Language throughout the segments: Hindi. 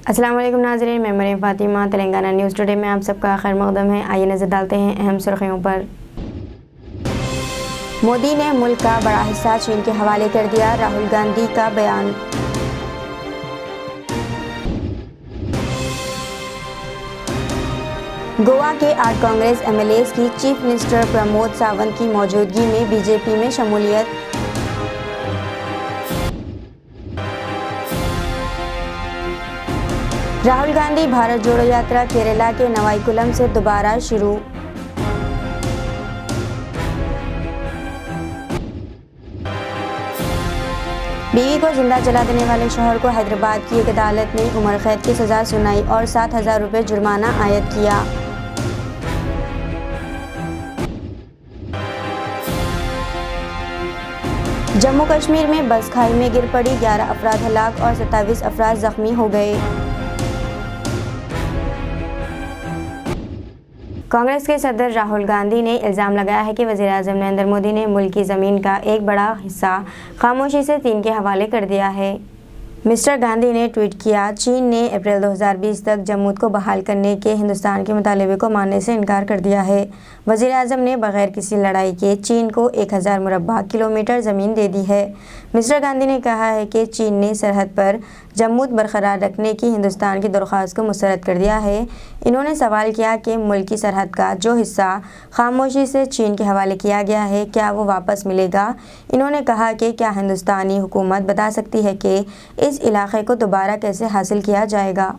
अस्सलाम वालेकुम नाज़रीन, मैं मरीम फ़ातिमा। तेलंगाना न्यूज़ टुडे में आप सबका खैर मक़दम है। आइए नज़र डालते हैं अहम सुर्खियों पर। मोदी ने मुल्क का बड़ा हिस्सा चीन के हवाले कर दिया, राहुल गांधी का बयान। गोवा के 8 कांग्रेस एमएलएज़ की चीफ मिनिस्टर प्रमोद सावंत की मौजूदगी में बीजेपी में शमूलियत। राहुल गांधी भारत जोड़ो यात्रा केरला के नवाईकुलम से दोबारा शुरू। बीवी को जिंदा जला देने वाले शौहर को हैदराबाद की एक अदालत ने उम्र कैद की सजा सुनाई और 7,000 रुपये जुर्माना आयद किया। जम्मू कश्मीर में बस खाई में गिर पड़ी, 11 अफराद हलाक और 27 अफराद जख्मी हो गए। कांग्रेस के सदर राहुल गांधी ने इल्ज़ाम लगाया है कि वज़ीर-ए-आज़म नरेंद्र मोदी ने मुल्क की ज़मीन का एक बड़ा हिस्सा खामोशी से चीन के हवाले कर दिया है। मिस्टर गांधी ने ट्वीट किया, चीन ने अप्रैल 2020 तक जम्मू को बहाल करने के हिंदुस्तान के मुतालबे को मानने से इनकार कर दिया है। वज़ीर-ए-आज़म ने बगैर किसी लड़ाई के चीन को 1000 मुरब्बा किलोमीटर ज़मीन दे दी है। मिस्टर गांधी ने कहा है कि चीन ने सरहद पर जम्मू बरकरार रखने की हिंदुस्तान की दरख्वास्त को मुस्तरद कर दिया है। इन्होंने सवाल किया कि मुल्क की सरहद का जो हिस्सा खामोशी से चीन के हवाले किया गया है, क्या वो वापस मिलेगा। इन्होंने कहा कि क्या हिंदुस्तानी हुकूमत बता सकती है कि इस इलाके को दोबारा कैसे हासिल किया जाएगा।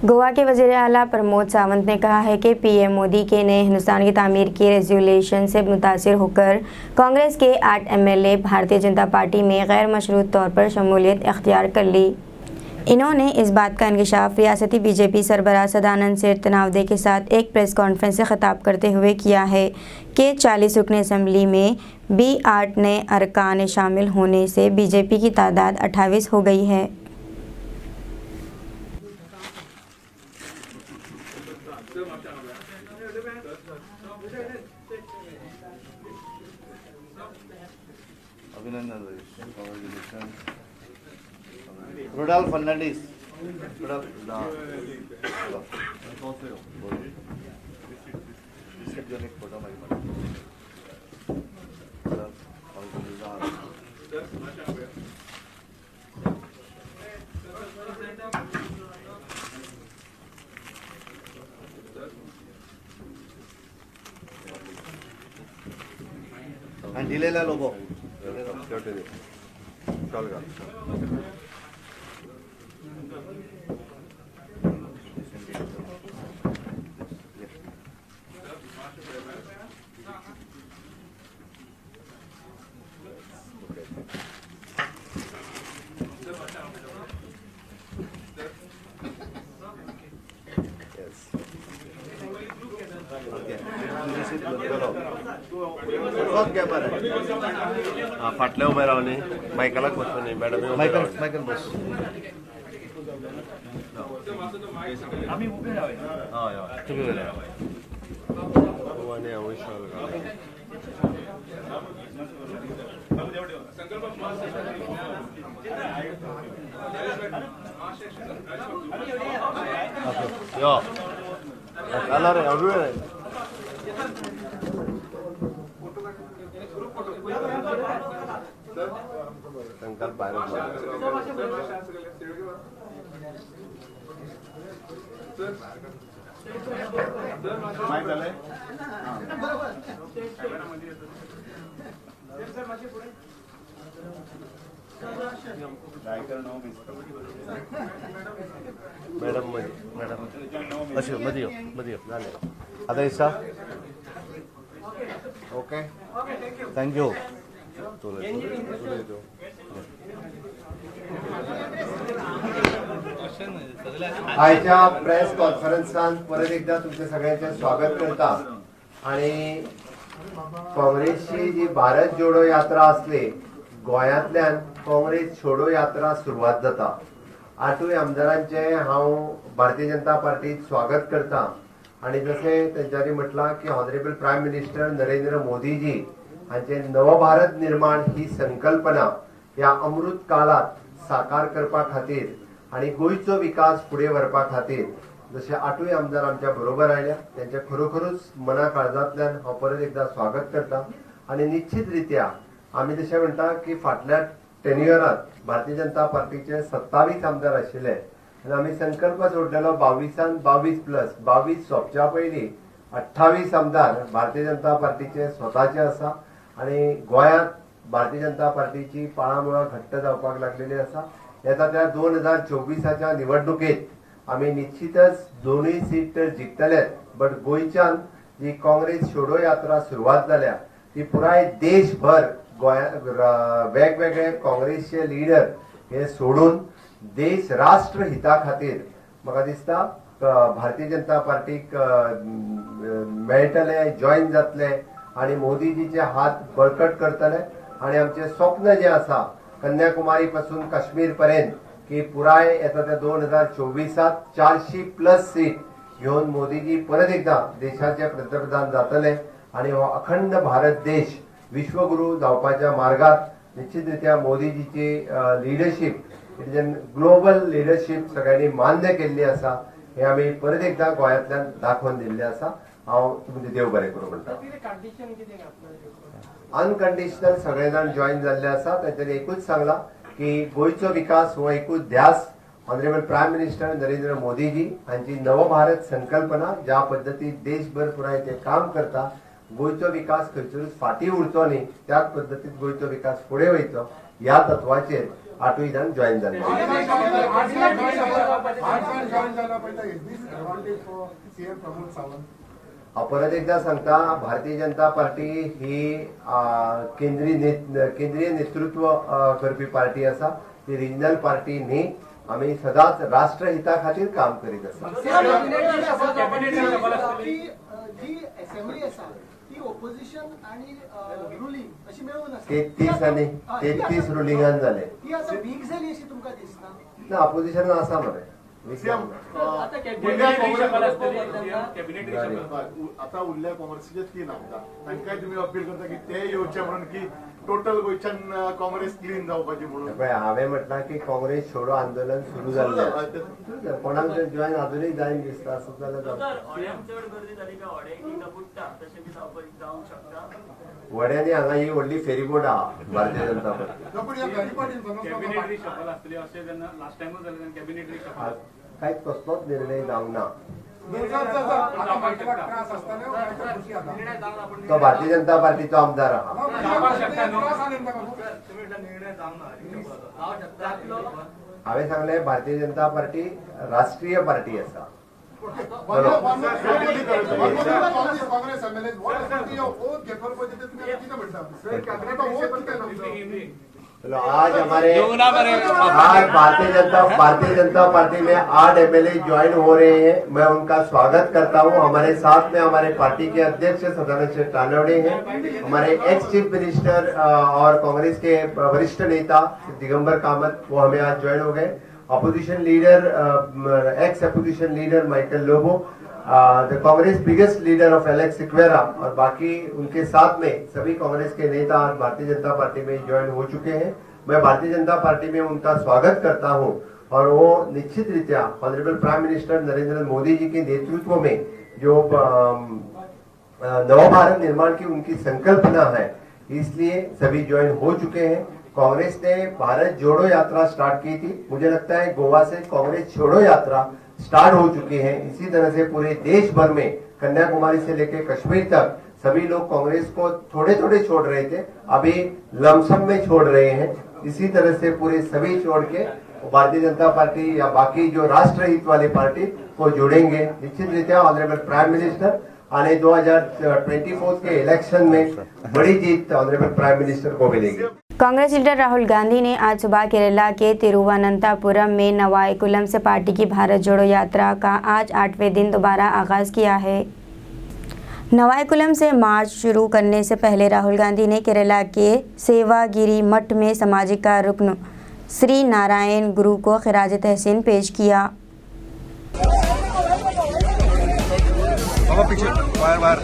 गोवा के वज़ीर आला प्रमोद सावंत ने कहा है कि पीएम मोदी के नए हिंदुस्तान की तामीर की रेजोल्यूशन से मुतासिर होकर कांग्रेस के 8 एमएलए भारतीय जनता पार्टी में गैर मशरूत तौर पर शमूलियत इख्तियार कर ली। इन्होंने इस बात का इंकशाफ रियासती बीजेपी सरबराह सदानंद सेठ तनावदे के साथ एक प्रेस कॉन्फ्रेंस से खिताब करते हुए किया है कि 40 रुकन असम्बली में भी 8 नए अरकान शामिल होने से बीजेपी की तादाद 28 हो गई है। अभिनंदन रोडाल फर्नांडिस ढिलेला लोगो फाटल्या उभे रावले मायकलाक बसले मॅडम मायकल बस आम्ही उभे राहावे हय हय तुम्ही उभे राहा आणि अवश्य यो आला रे अवुळे संकल्प भारत मैडम अच्छा मदियो आता हिस्सा ओके थैंक यू आजच्या प्रेस कॉन्फरन्सात परत एकदा तुमच्या सगळ्यांचे स्वागत करता आणि काँग्रेसची जी भारत जोडो यात्रा असली गोंयांतल्यान काँग्रेस छोडो यात्रा सुरवात जाता। आठूय आमदारांचे हांव भारतीय जनता पार्टीत स्वागत करता आणि जसे त्यांच्यानी म्हटलं की ऑनरेबल प्राईम मिनिस्टर नरेंद्र मोदीजी हांचे नवभारत निर्माण ही संकल्पना या अमृत काळात साकार करपा खातीर आणि गोंयचो विकास फुडें व्हरपा खातीर जसे आठूय आमदार आमच्या बरोबर आयल्या त्यांचे खरोखरूच मना काळजांतल्यान हांव परत एकदा स्वागत करता आणि निश्चित रित्या आम्ही जशें म्हणटा की फाटल्या टेन्युअरात भारतीय जनता पार्टीचे 27 आमदार आशिल्ले आणि आम्ही संकल्प सोडलेलो 22 प्लस 22 सोंपच्या पयलीं 28 आमदार भारतीय जनता पार्टीचे स्वताचे आसा आणि गोंयांत भारतीय जनता पार्टीची पाळामुळां घट्ट जावपाक लागलेली आसा येता त्या 2024च्या निवडणुकेत आम्ही निश्चितच दोनूय सीट तर जिखतलेच बट गोंयच्यान जी काँग्रेस छोडो यात्रा सुरवात जाल्या ती पुराय देशभर वेगवेगळे काँग्रेसचे लिडर हे सोडून देश राष्ट्र हिता खातीर म्हाका दिसता भारतीय जनता पार्टीक मेळटले जॉईन जातले आणि मोदीजीचे हात बळकट करतले आणि आमचे स्वप्न जे आसा कन्याकुमारी पासून काश्मीर पर्यंत की पुराय येता त्या 2024 400 प्लस सीट घेऊन मोदीजी परत एकदा देशाचे पंतप्रधान जातले आणि हो अखंड भारत देश विश्वगुरू जावपाच्या मार्गात निश्चितरित्या मोदीजीची लिडरशिप ग्लोबल लिडरशिप सगळ्यांनी मान्य केल्ली आसा हे आम्ही परत एकदा गोंयांतल्यान दाखोवन दिल्ले आसा हांव तुमचे देव बरें करूं म्हणटा अनकंडिशनल सगळे जाण जॉईन जाल्ले आसा तांच्यानी एकूच सांगला की गोंयचो विकास हो एकूच ध्यास ऑनरेबल प्राईम मिनिस्टर नरेंद्र मोदीजी हांची नवभारत संकल्पना ज्या पद्दतीन देशभर पुराय ते काम करता गोंयचो विकास खंयसरूच फाटीं उरचो न्ही त्याच पद्दतीन गोंयचो विकास फुडें वयचो ह्या तत्वाचेर आठूय जाण जॉईन जाल्ले हांव परत एकदा सांगता भारतीय जनता पार्टी ही केंद्रीय नेतृत्व करपी पार्टी आसा ती रिजनल पार्टी न्ही आम्ही सदांच राष्ट्रहिता खातीर काम करीत आसा तेहतीस रुलिंगान जाले ना अपोजिशन आसा मरे आता उरल्या काँग्रेसीचे 3 आमदार तांकांय तुम्ही अपील करता की ते येवचे म्हणून की टोटल गोंयच्यान काँग्रेस क्लीन जावपाची म्हणून हांवें म्हटलां की काँग्रेस छोडो आंदोलन सुरू जाल्लें कोणाक जर जॉईन अजूनय जायन दिसता आसत जाल्यार वड्यांनी हांगा ही व्हडली फेरीबोट आहा भारतीय जनता पार्टी कांयच कसलोच निर्णय जावंक ना तो भारतीय जनता पार्टीचो आमदार आहा हांवें सांगलें भारतीय जनता पार्टी राष्ट्रीय पार्टी आसा आज भारतीय जनता पार्टी में 8 एमएलए ज्वाइन हो रहे हैं। मैं उनका स्वागत करता हूं। हमारे साथ में हमारे पार्टी के अध्यक्ष सदानंद टानवड़े हैं, हमारे एक्स चीफ मिनिस्टर और कांग्रेस के वरिष्ठ नेता दिगंबर कामत वो हमें आज ज्वाइन हो गए। Opposition leader x opposition leader Michael Lobo, the Congress biggest leader of Alex Sequeira और बाकी उनके साथ में सभी कांग्रेस के नेता आज भारतीय जनता पार्टी में ज्वाइन हो चुके हैं। मैं भारतीय जनता पार्टी में उनका स्वागत करता हूं और वो निश्चित रीत्या honourable prime minister Narendra Modi ji के नेतृत्व में जो नवभारत निर्माण की उनकी संकल्पना है, इसलिए सभी ज्वाइन हो चुके हैं। कांग्रेस ने भारत जोड़ो यात्रा स्टार्ट की थी, मुझे लगता है गोवा से कांग्रेस छोड़ो यात्रा स्टार्ट हो चुकी है। इसी तरह से पूरे देश भर में कन्याकुमारी से लेकर कश्मीर तक सभी लोग कांग्रेस को थोड़े थोड़े छोड़ रहे थे, अभी लमसम में छोड़ रहे हैं। इसी तरह से पूरे सभी छोड़ के भारतीय जनता पार्टी या बाकी जो राष्ट्रहित वाली पार्टी को जोड़ेंगे। निश्चित रीत्या ऑनरेबल प्राइम मिनिस्टर आने 2024 के इलेक्शन में बड़ी जीत ऑनरेबल प्राइम मिनिस्टर को मिलेगी। कांग्रेस लीडर राहुल गांधी ने आज सुबह केरला के तिरुवनंतपुरम में नवाईकुलम से पार्टी की भारत जोड़ो यात्रा का आज 8वें दिन दोबारा आगाज किया है। नवाईकुलम से मार्च शुरू करने से पहले राहुल गांधी ने केरला के सेवागिरी मठ में सामाजिक रुकन श्री नारायण गुरु को खिराज तहसीन पेश किया। बाबा पीछे बाहर बाहर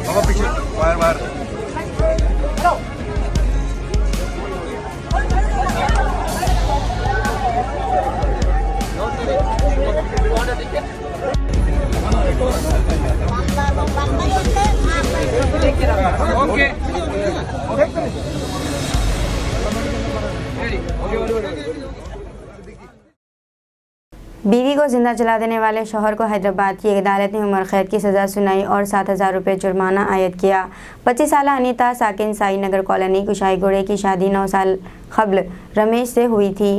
बाबा पीछे बाहर बाहर बीवी को जिंदा जला देने वाले शौहर को हैदराबाद की एक अदालत ने उम्र कैद की सज़ा सुनाई और 7,000 रुपये जुर्माना आयद किया। 25 साल अनीता साकिन साई नगर कॉलोनी कुशाईगुड़े की शादी 9 साल कबल रमेश से हुई थी।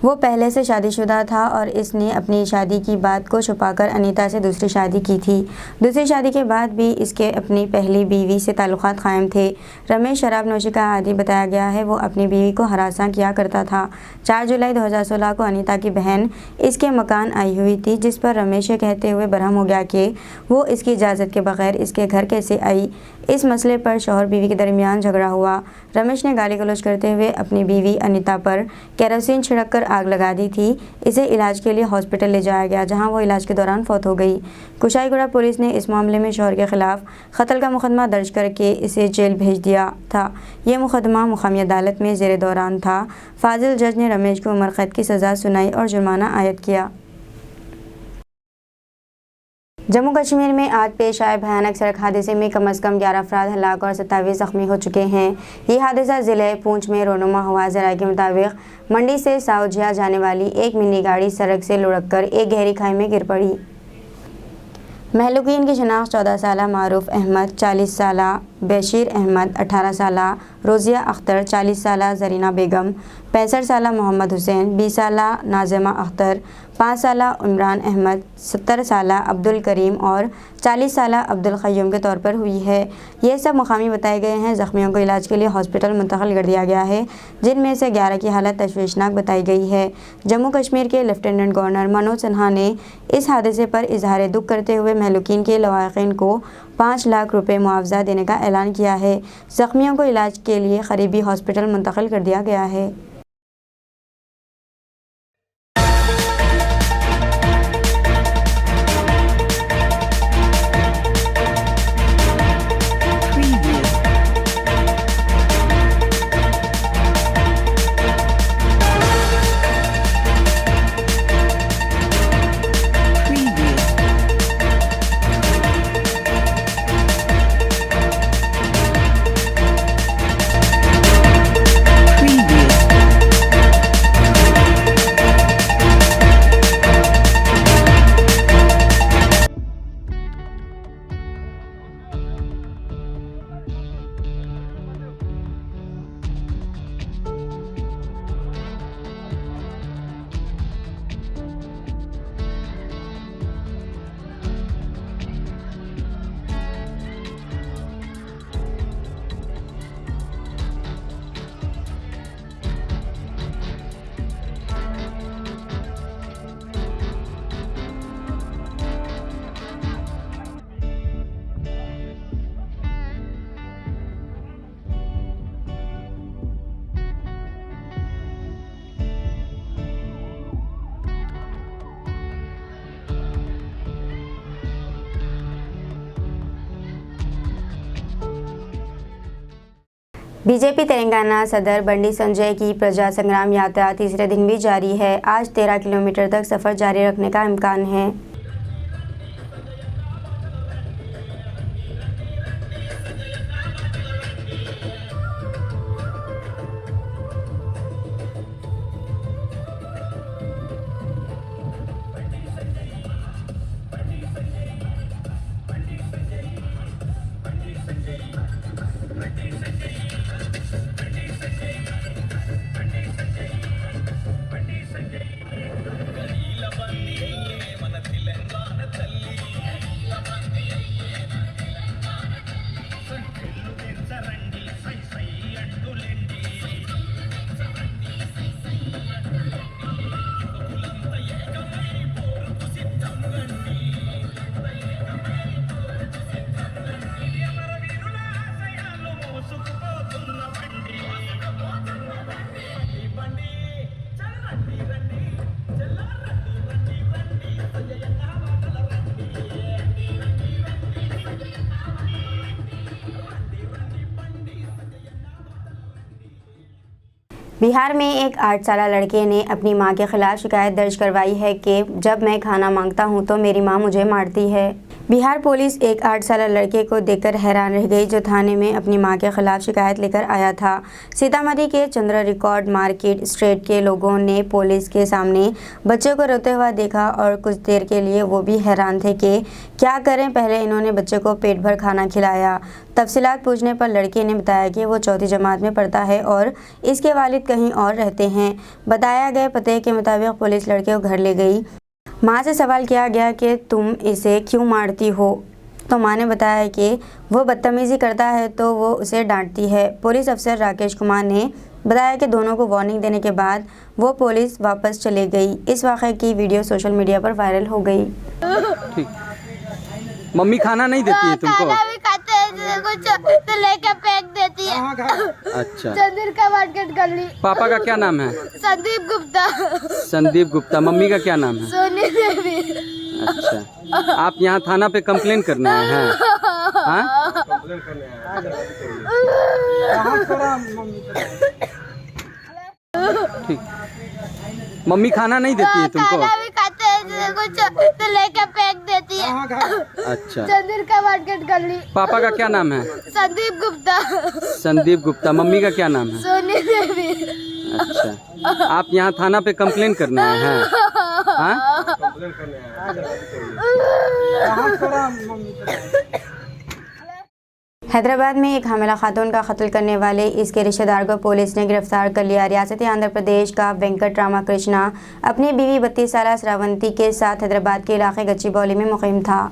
वो पहले से शादीशुदा था और इसने अपनी शादी की बात को छुपाकर अनीता से दूसरी शादी की थी। दूसरी शादी के बाद भी इसके अपनी पहली बीवी से ताल्लुकात कायम थे। रमेश शराब नोशी का आदी बताया गया है। वो अपनी बीवी को हरासा किया करता था। 4 जुलाई 2016 को अनीता की बहन इसके मकान आई हुई थी, जिस पर रमेश ये कहते हुए बरहम हो गया कि वो इसकी इजाज़त के बगैर इसके घर कैसे आई। इस मसले पर शौहर बीवी के दरमियान झगड़ा हुआ। रमेश ने गाली गलौज करते हुए अपनी बीवी अनीता पर केरोसिन छिड़ककर आग लगा दी थी। इसे इलाज के लिए हॉस्पिटल ले जाया गया, जहां वो इलाज के दौरान फौत हो गई। कुशाईगुड़ा पुलिस ने इस मामले में शौहर के खिलाफ कत्ल का मुकदमा दर्ज करके इसे जेल भेज दिया था। ये मुकदमा मुकामी अदालत में जेर दौरान था। फाजिल जज ने रमेश को उम्र कैद की सज़ा सुनाई और जुर्माना आयद किया। जम्मू कश्मीर में आज पेश आए भयानक सड़क हादसे में कम से कम 11 अफराद हलाक और 27 ज़ख्मी हो चुके हैं। ये हादसा ज़िले पूंछ में रोनुमा हुआ। ज़राए के मुताबिक मंडी से साउजिया जाने वाली एक मिनी गाड़ी सड़क से लुढ़ककर एक गहरी खाई में गिर पड़ी। महलूकीन की शनाख्त 14 साला मारूफ अहमद, 40 साला बशीर अहमद, 18 साला रोज़िया अख्तर, 40 साला जरीना बेगम, 65 साला मोहम्मद हुसैन, 20 साला नाज़िमा अख्तर, 5 साला इमरान अहमद, 70 साला अब्दुल करीम और 40 साला अब्दुल क़य्यूम के तौर पर हुई है। ये सब मुकामी बताए गए हैं। ज़ख्मियों को इलाज के लिए हॉस्पिटल मुंतकिल कर दिया गया है, जिनमें से 11 की हालत तशवीशनाक बताई गई है। जम्मू कश्मीर के लेफ्टिनेंट गवर्नर मनोज सिन्हा ने इस हादसे पर इजहार दुख करते हुए महलूकीन के लवाहिकीन को 5 लाख रुपये मुआवजा देने का ऐलान किया है। ज़ख्मियों को इलाज के लिए करीबी हॉस्पिटल मुंतकिल कर दिया गया है। बीजेपी तेलंगाना सदर बंडी संजय की प्रजा संग्राम यात्रा तीसरे दिन भी जारी है। आज 13 किलोमीटर तक सफ़र जारी रखने का इम्कान है। बिहार में एक 8 साल लड़के ने अपनी मां के खिलाफ शिकायत दर्ज करवाई है कि जब मैं खाना मांगता हूं तो मेरी मां मुझे मारती है। बिहार पुलिस एक 8 साल लड़के को देखकर हैरान रह गई जो थाने में अपनी मां के खिलाफ शिकायत लेकर आया था। सीतामढ़ी के चंद्र रिकॉर्ड मार्केट स्ट्रीट के लोगों ने पुलिस के सामने बच्चे को रोते हुआ देखा और कुछ देर के लिए वो भी हैरान थे कि क्या करें। पहले इन्होंने बच्चे को पेट भर खाना खिलाया। तफसीलात पूछने पर लड़के ने बताया कि वो 4वीं जमात में पढ़ता है और इसके वालिद कहीं और रहते हैं। बताया गए पते के मुताबिक पुलिस लड़के को घर ले गई। मां से सवाल किया गया कि तुम इसे क्यों मारती हो, तो मां ने बताया कि वो बदतमीज़ी करता है तो वो उसे डांटती है। पुलिस अफसर राकेश कुमार ने बताया कि दोनों को वार्निंग देने के बाद वो पुलिस वापस चले गई। इस वाक़े की वीडियो सोशल मीडिया पर वायरल हो गई। ठीक। मम्मी खाना नहीं देती है तुमको? खाना भी खाते हैं, कुछ तो लेके फेंक देती है। अच्छा। चंद्र का मार्केट गली। पापा का क्या नाम है? संदीप गुप्ता। संदीप गुप्ता। मम्मी का क्या नाम है? सोनी देवी। अच्छा, आप यहाँ थाना पे कंप्लेन करने आए हैं? हाँ? ठीक। मम्मी खाना नहीं देती है तुमको? खाना भी खाते हैं, कुछ तो लेके फेंक देती है। अच्छा। चंद्र का मार्केट गली। पापा का क्या नाम है? संदीप गुप्ता। संदीप गुप्ता। मम्मी का क्या नाम है? सोनी देवी। अच्छा, आप यहाँ थाना पे कंप्लेन करने आए हैं? हाँ? हैदराबाद में एक हामिला खातून का कत्ल करने वाले इसके रिश्तेदार को पुलिस ने गिरफ्तार कर लिया। रियासती आंध्र प्रदेश का वेंकट रामाकृष्णा अपनी बीवी 32 साल श्रावंती के साथ हैदराबाद के इलाके गच्चीबौली में मुकीम था।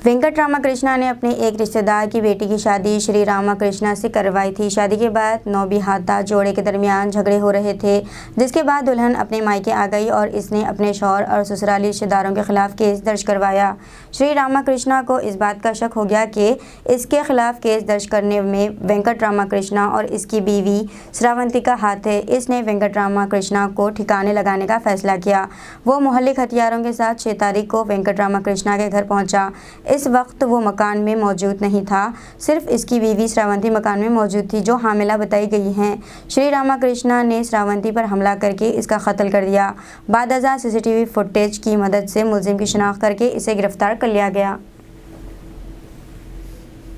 वेंकट रामाकृष्णा ने अपने एक रिश्तेदार की बेटी की शादी श्री रामाकृष्णा से करवाई थी। शादी के बाद नौबिहाता जोड़े के दरमियान झगड़े हो रहे थे, जिसके बाद दुल्हन अपने मायके आ गई और इसने अपने शौहर और ससुराली रिश्तेदारों के खिलाफ केस दर्ज करवाया। श्री रामाकृष्णा को इस बात का शक हो गया कि इसके खिलाफ केस दर्ज करने में वेंकट रामाकृष्णा और इसकी बीवी श्रावंती का हाथ है। इसने वेंकट रामाकृष्णा को ठिकाने लगाने का फैसला किया। वो मोहल्लिक हथियारों के साथ 6 तारीख को वेंकट रामाकृष्णा के घर पहुंचा। इस वक्त वो मकान में मौजूद नहीं था, सिर्फ इसकी बीवी श्रावंती मकान में मौजूद थी जो हामिला बताई गई हैं। श्री रामाकृष्णा ने श्रावंती पर हमला करके इसका कत्ल कर दिया। बाद अज़ां सीसीटीवी फुटेज की मदद से मुलजिम की शिनाख्त करके इसे गिरफ्तार कर लिया गया।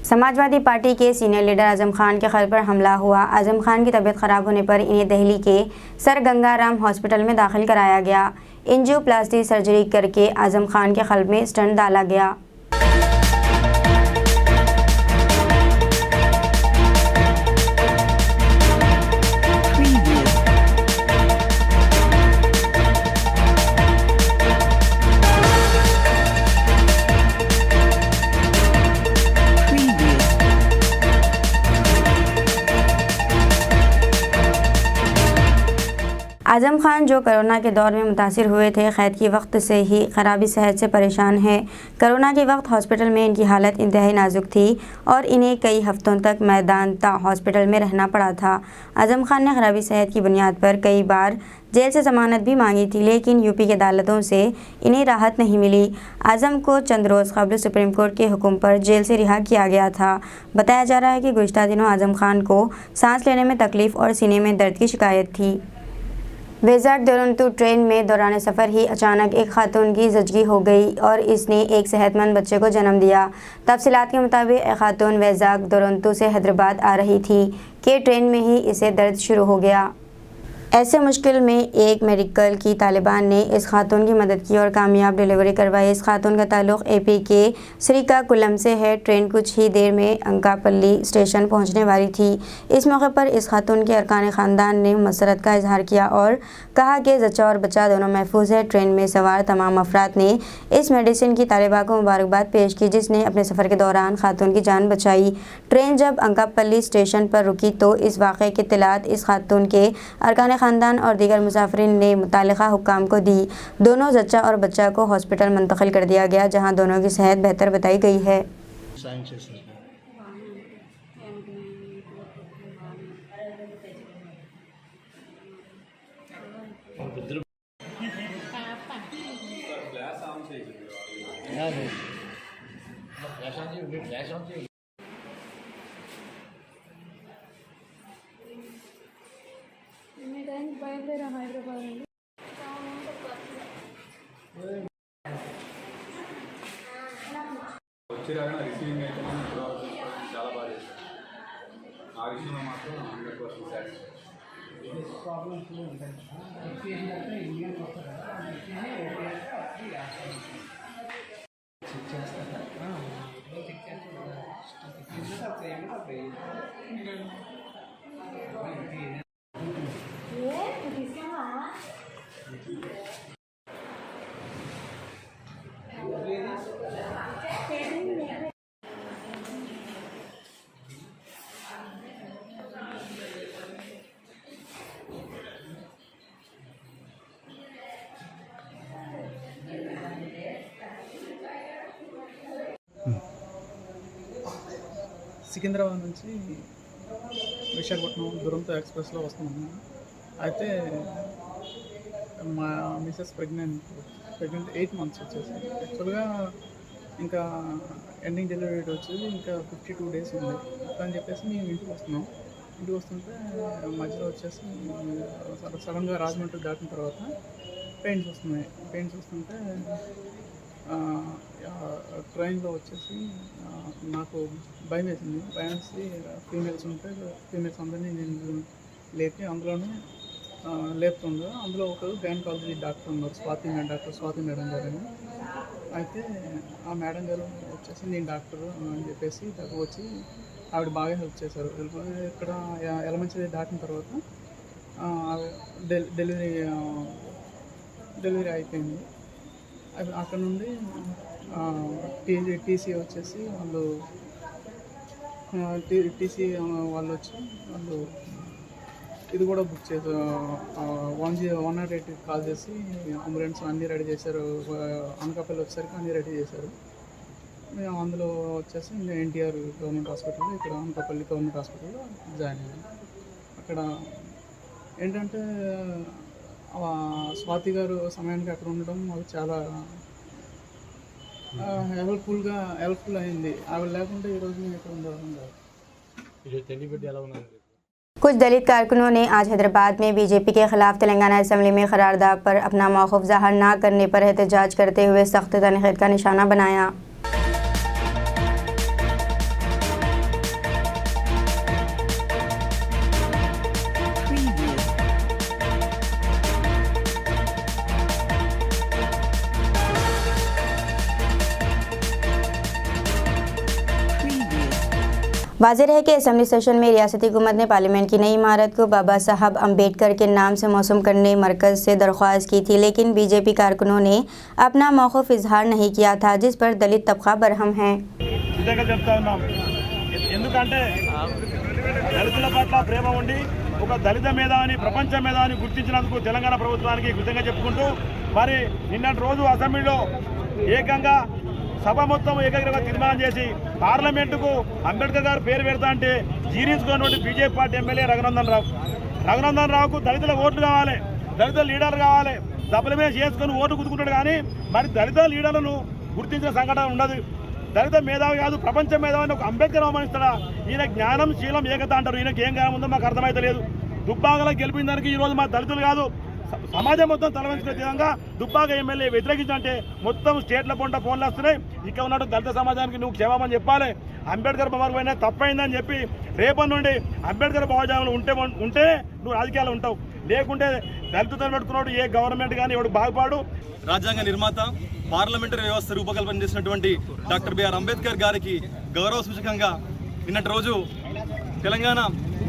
समाजवादी पार्टी के सीनियर लीडर आजम खान के क़ल्ब पर हमला हुआ। आजम खान की तबीयत ख़राब होने पर इन्हें दिल्ली के सर गंगाराम हॉस्पिटल में दाखिल कराया गया। एंजियोप्लास्टी सर्जरी करके आजम खान के क़ल्ब में स्टंट डाला गया। आजम खान जो कोरोना के दौर में मुतासिर हुए थे, क़ैद के वक्त से ही ख़राबी सेहत से परेशान हैं। कोरोना के वक्त हॉस्पिटल में इनकी हालत इंतहाई नाजुक थी और इन्हें कई हफ्तों तक मैदानता हॉस्पिटल में रहना पड़ा था। आजम खान ने ख़राबी सेहत की बुनियाद पर कई बार जेल से ज़मानत भी मांगी थी, लेकिन यूपी की अदालतों से इन्हें राहत नहीं मिली। आजम को चंद रोज़ कबल सुप्रीम कोर्ट के हुक्म पर जेल से रिहा किया गया था। बताया जा रहा है कि गुज़िश्ता दिनों आजम खान को सांस लेने में तकलीफ़ और सीने में दर्द की शिकायत थी। वेज़ाग दुरंतो ट्रेन में दौरान सफ़र ही अचानक एक खातून की ज़चगी हो गई और इसने एक सेहतमंद बच्चे को जन्म दिया। तफसीलात के मुताबिक एक खातून वेज़ाग दुरंतो से हैदराबाद आ रही थी कि ट्रेन में ही इसे दर्द शुरू हो गया। ऐसे मुश्किल में एक मेडिकल की तालिबान ने इस खातून की मदद की और कामयाब डिलीवरी करवाई। इस खातून का ताल्लुक़ एपी के श्रीकाकुलम से है। ट्रेन कुछ ही देर में अंकापल्ली स्टेशन पहुंचने वाली थी। इस मौके पर इस खातून के अरकान ख़ानदान ने मसरत का इजहार किया और कहा कि ज़च्चा और बच्चा दोनों महफूज है। ट्रेन में सवार तमाम अफराद ने इस मेडिसिन की तालिबा को मुबारकबाद पेश की, जिसने अपने सफ़र के दौरान खातून की जान बचाई। ट्रेन जब अंकापल्ली स्टेशन पर रुकी तो इस वाक़े की इत्तलात इस खातून के अरकान ख़ानदान और दीगर मुसाफिरीन ने मुतालिका हुक्काम को दी। दोनों जच्चा और बच्चा को हॉस्पिटल मुंतकिल कर दिया गया, जहां दोनों की सेहत बेहतर बताई गई है। వచ్చేలాగా రిసీవింగ్ అయితే మనం చాలా బాగా చేస్తాం. ఆ విషయంలో మాత్రం 100% సాటిస్ఫై. సికింద్రాబాద్ నుంచి విశాఖపట్నం దురంతో ఎక్స్ప్రెస్లో వస్తున్నాము. అయితే మా మిసెస్ ప్రెగ్నెంట్ 8 months వచ్చేసి. యాక్చువల్గా ఇంకా ఎండింగ్ డెలివరీ డేట్ వచ్చేది ఇంకా 52 days ఉంది. అని చెప్పేసి మేము ఇంటికి వస్తుంటే మధ్యలో వచ్చేసి సడన్గా రాజమండ్రి దాటిన తర్వాత పెయిన్స్ వస్తుంటే ట్రైన్లో వచ్చేసి నాకు భయం వేసి ఫీమేల్స్ అందరినీ నేను లేపి అందులోనే లేపుతుండగా అందులో ఒకరు గైనకాలజీ డాక్టర్ ఉన్నారు, స్వాతి మేడం గారు. అయితే ఆ మేడం గారు వచ్చేసి నేను డాక్టర్ అని చెప్పేసి దగ్గర వచ్చి ఆవిడ బాగా హెల్ప్ చేశారు. ఇక్కడ ఎలమంచిది దాటిన తర్వాత డెలివరీ అయిపోయింది. అక్కడ నుండి టీసీ వచ్చేసి వాళ్ళు వచ్చి ఇది కూడా బుక్ చేశారు. 108 కాల్ చేసి అంబులెన్స్ అన్నీ రెడీ చేశారు. అనకాపల్లి వచ్చేసరికి అన్నీ రెడీ చేశారు. మేము అందులో వచ్చేసి ఎన్టీఆర్ గవర్నమెంట్ హాస్పిటల్, ఇక్కడ అనకాపల్లి గవర్నమెంట్ హాస్పిటల్లో జాయిన్ అయ్యాను. అక్కడ ఏంటంటే స్వాతి గారు సమయానికి అక్కడ ఉండడం మాకు చాలా హెల్ప్ఫుల్ అయింది. ఆవిడ లేకుంటే ఈరోజు మేము ఇక్కడ ఉండడం కాదు. कुछ दलित कारकुनों ने आज हैदराबाद में बीजेपी के खिलाफ तेलंगाना असेंबली में करारदाद पर अपना मौक़िफ़ ज़ाहिर न करने पर एहतजाज करते हुए सख्त तनक़ीद का निशाना बनाया। वाज़ेह है कि असेंबली सेशन में रियासती हुकूमत ने पार्लियामेंट की नई इमारत को बाबा साहब अम्बेडकर के नाम से मौसूम करने मरकज़ से दरख्वास्त की थी, लेकिन बीजेपी कारकुनों ने अपना मौक़िफ़ इजहार नहीं किया था, जिस पर दलित तबका बरहम है। ఒక దళిత మేధావిని ప్రపంచ మేధావిని గుర్తించినందుకు తెలంగాణ ప్రభుత్వానికి కృతజ్ఞత చెప్పుకుంటూ మరి నిన్నటి రోజు అసెంబ్లీలో ఏకంగా సభ మొత్తం ఏకగ్రీవంగా తీర్మానం చేసి పార్లమెంటుకు అంబేద్కర్ గారు పేరు పెడతా అంటే జీర్ణించుకున్నటువంటి బీజేపీ పార్టీ ఎమ్మెల్యే రఘునందన్ రావుకు దళితుల ఓట్లు కావాలి, దళిత లీడర్లు కావాలి, సప్లిమెంట్ చేసుకొని ఓటు కుదుకుంటాడు. కానీ మరి దళిత లీడర్లను గుర్తించిన సంఘటన ఉండదు. దళిత మేధావి కాదు, ప్రపంచ మేధావిని ఒక అంబేద్కర్ అవమానిస్తాడా? ఈయన జ్ఞానం శీలం ఏకత అంటారు. ఈయనకి ఏం జ్ఞానం ఉందో మాకు అర్థమైతే లేదు. దుబ్బాకలో గెలిపిన దానికి ఈరోజు మా దళితులు కాదు సమాజం మొత్తం తలవంచుకునే విధంగా దుబ్బాక ఎమ్మెల్యే వ్యతిరేకించంటే మొత్తం స్టేట్ల పొంట ఫోన్లు వస్తున్నాయి. ఇక్కడ ఉన్నట్టు దళిత సమాజానికి నువ్వు క్షమాపణ చెప్పాలి. అంబేద్కర్ భవన్ పోయినా తప్పైందని చెప్పి రేపటి నుండి అంబేద్కర్ భావజాలంలో ఉంటే నువ్వు రాజకీయాలు ఉంటావు, లేకుంటే దళితులను పెట్టుకున్నాడు ఏ గవర్నమెంట్ కానీ ఎవడు బాగుపాడు. రాజ్యాంగ నిర్మాత పార్లమెంటరీ వ్యవస్థ రూపకల్పన చేసినటువంటి డాక్టర్ బిఆర్ అంబేద్కర్ గారికి గౌరవ సూచకంగా నిన్నటి రోజు తెలంగాణ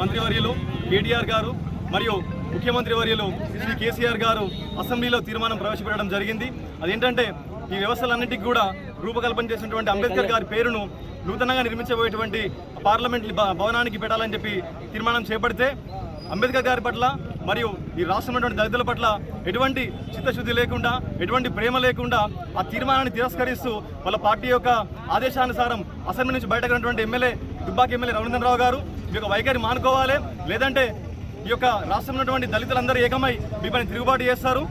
మంత్రివర్యులు కేటీఆర్ గారు మరియు ముఖ్యమంత్రి వర్యులు శ్రీ కేసీఆర్ గారు అసెంబ్లీలో తీర్మానం ప్రవేశపెట్టడం జరిగింది. అదేంటంటే ఈ వ్యవస్థలన్నింటికి కూడా రూపకల్పన చేసినటువంటి అంబేద్కర్ గారి పేరును నూతనంగా నిర్మించబోయేటువంటి పార్లమెంట్ భవనానికి పెట్టాలని చెప్పి తీర్మానం చేపడితే అంబేద్కర్ గారి పట్ల మరియు ఈ రాష్ట్రంలో దళితుల పట్ల ఎటువంటి చిత్తశుద్ధి లేకుండా ఎటువంటి ప్రేమ లేకుండా ఆ తీర్మానాన్ని తిరస్కరిస్తూ వాళ్ళ పార్టీ యొక్క ఆదేశానుసారం అసెంబ్లీ నుంచి బయటకు ఉన్నటువంటి ఎమ్మెల్యే దుబ్బాక ఎమ్మెల్యే రవీంద్రరావు గారు ఈ యొక్క వైఖరి మానుకోవాలి, లేదంటే ఈ యొక్క రాష్ట్రంలో ఉన్నటువంటి దళితులందరూ ఏకమై మీ పైన తిరుగుబాటు చేస్తారు.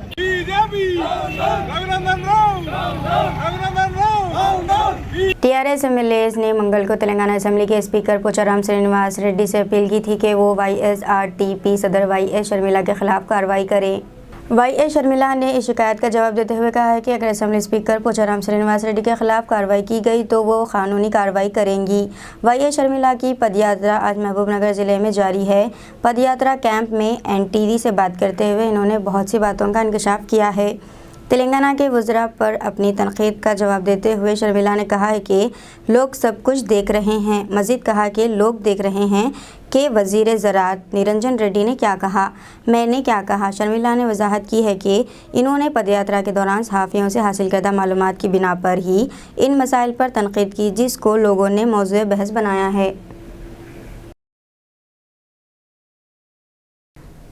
टीआरएस एमएलएस ने मंगल को तेलंगाना असेंबली के स्पीकर पोचाराम श्रीनिवास रेड्डी से अपील की थी कि वो वाईएसआरटीपी सदर वाईएस शर्मिला के खिलाफ कार्रवाई करें। वाईएस शर्मिला ने इस शिकायत का जवाब देते हुए कहा है कि अगर असेंबली स्पीकर पोचाराम श्रीनिवास रेड्डी के खिलाफ कार्रवाई की गई तो वो कानूनी कार्रवाई करेंगी। वाईएस शर्मिला की पदयात्रा आज महबूबनगर जिले में जारी है। पदयात्रा कैंप में एनटीवी से बात करते हुए इन्होंने बहुत सी बातों का इंकशाफ किया है। तेलंगाना के वज़रा पर अपनी तनकीद का जवाब देते हुए शर्मिला ने कहा है कि लोग सब कुछ देख रहे हैं। मज़ीद कहा कि लोग देख रहे हैं कि वज़ीर ज़राअत निरंजन रेड्डी ने क्या कहा, मैंने क्या कहा। शर्मिला ने वजाहत की है कि इन्होंने पदयात्रा के दौरान सहाफ़ियों से हासिल करदा मालूमात की बिना पर ही इन मसाइल पर तनकीद की, जिसको लोगों ने मौज़ूए बहस बनाया है।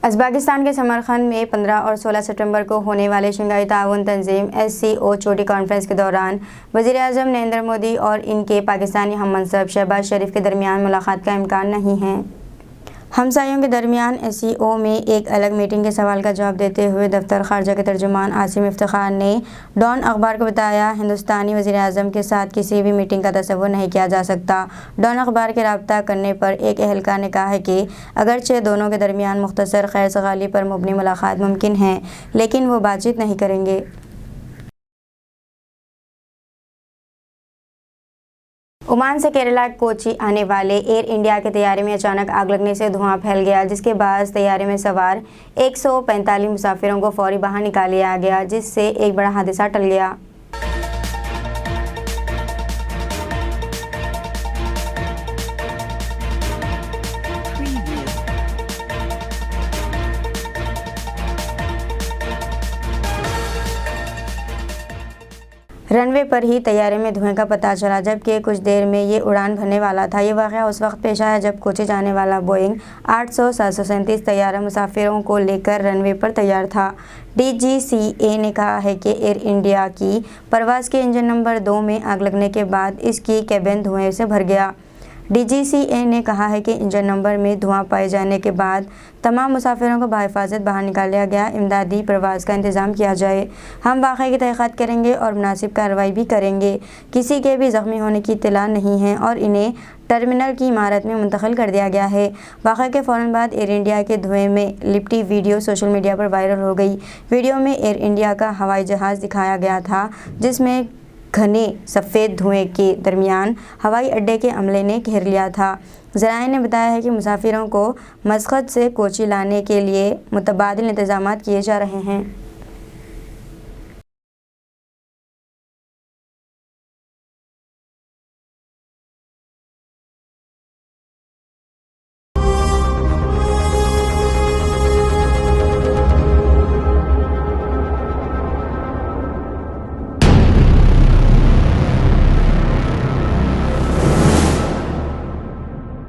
अज़रबैजान के समरखंद में 15 और 16 सितंबर को होने वाले शंघाई ताउन तंजीम SCO चोटी कॉन्फ्रेंस के दौरान वज़ीर आज़म नरेंद्र मोदी और इनके पाकिस्तानी हममंसब शहबाज शरीफ के दरमियान मुलाकात का इम्कान नहीं है। हमसायों के दरमियान SCO में एक अलग मीटिंग के सवाल का जवाब देते हुए दफ्तर खारजा के तर्जुमान आसिम इफ्तिखार ने डॉन अखबार को बताया, हिंदुस्तानी वज़ीर आज़म के साथ किसी भी मीटिंग का तसव्वुर नहीं किया जा सकता। डॉन अखबार के रब्ता करने पर एक एहलकार ने कहा है कि अगरचे दोनों के दरमियान मुख्तसर खैर सगाली पर मुबनी मुलाकात मुमकिन है, लेकिन वो बातचीत नहीं करेंगे। ओमान से केरला कोची आने वाले एयर इंडिया के तैयारे में अचानक आग लगने से धुआं फैल गया, जिसके बाद तैयारे में सवार 145 मुसाफिरों को फौरी बाहर निकाल लिया गया, जिससे एक बड़ा हादसा टल गया। रनवे पर ही तैयारे में धुएं का पता चला, जबकि कुछ देर में ये उड़ान भरने वाला था। ये वाक़या उस वक्त पेश आया जब कोची जाने वाला बोइंग 800-737 तैयारा मुसाफिरों को लेकर रनवे पर तैयार था। DGCA ने कहा है कि एयर इंडिया की परवाज़ के इंजन नंबर 2 में आग लगने के बाद इसकी कैबिन धुएं से भर गया। DGCA ने कहा है कि इंजन नंबर में धुआं पाए जाने के बाद तमाम मुसाफिरों को बाहिफाजत बाहर निकाल लिया गया। इमदादी प्रवास का इंतज़ाम किया जाए। हम वाक़े की तहक़ीक़ात करेंगे और मुनासिब कार्रवाई भी करेंगे। किसी के भी ज़ख्मी होने की इत्तला नहीं है और इन्हें टर्मिनल की इमारत में मुंतकिल कर दिया गया है। वाक़े के फ़ौरन बाद एयर इंडिया के धुएं में लिपटी वीडियो सोशल मीडिया पर वायरल हो गई। वीडियो में एयर इंडिया का हवाई जहाज़ दिखाया गया था, जिसमें घने सफ़ेद धुएं के दरमियान हवाई अड्डे के अमले ने घेर लिया था। ज़राए ने बताया है कि मुसाफिरों को मस्कत से कोची लाने के लिए मुतबादिल इंतज़ामात किए जा रहे हैं।